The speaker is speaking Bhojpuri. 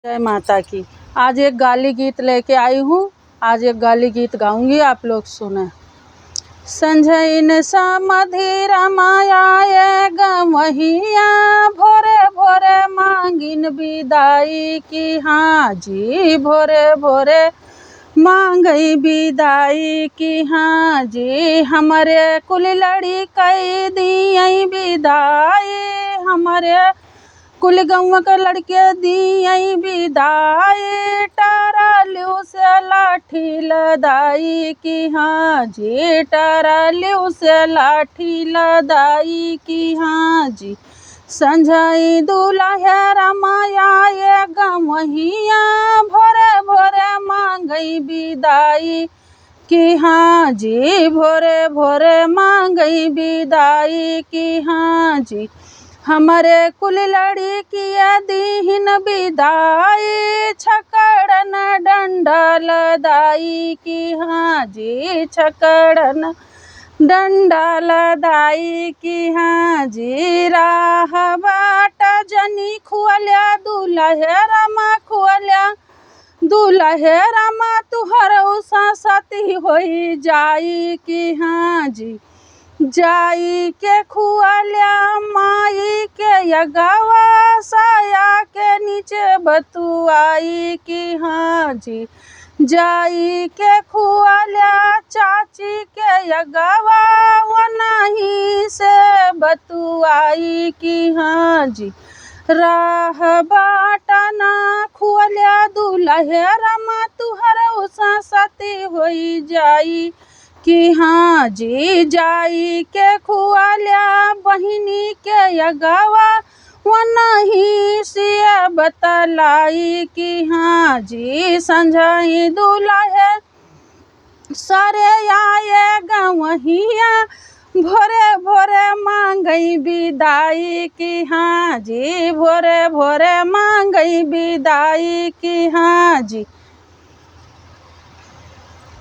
जय माता की। आज एक गाली गीत लेके आई हूँ। आज एक गाली गीत गाऊंगी, आप लोग सुने। संझइन समधि रमाया गमहिया, भोरे भोरे मांगिन विदाई की। हाँ जी, भोरे भोरे मांगई विदाई की। हाँ जी, हमारे कुल लड़ी कई दियई विदाई, हमारे कुल गौवा के लड़के दियई विदाई, टरलू से लाठी लदाई की। हाँ जी, टरलू से लाठी लदाई की। हाँ जी, संझई दुल्हा रमाया गमहिया, भोरे भोरे मांगई विदाई की। हाँ जी, भोरे भोरे मांगई विदाई की। हाँ जी, हमारे कुल लड़ी किया दीहिन विदाई, छकड़न डंडल दाई की। हाँ जी, छकड़न डंडल दाई की। हाँ जी, राह बाट जनी खुअल्या दुल्हे रमा खुअल्या, दुल्हे रमा तुहर साथी होई जाई की। हाँ जी, जाई के खुअल्या माई के यगवा, साया के नीचे बतुआई की। हाँ जी, जाई के खुअल्या चाची के यगवा, वनही से बतुआई की। हाँ जी, राह बाटना खुअल्या दुल्हे रमा तुहर साथी होई जाई की। हाँ जी, जाई के खुअल्या बहिनी के यगवा, वनही से बतलाई की। हाँ जी, संझई दुल्हे सारे आए गवहिया, भोरे भोरे मांगई विदाई की। हाँ जी, भोरे भोरे मांगई विदाई की। हाँ जी।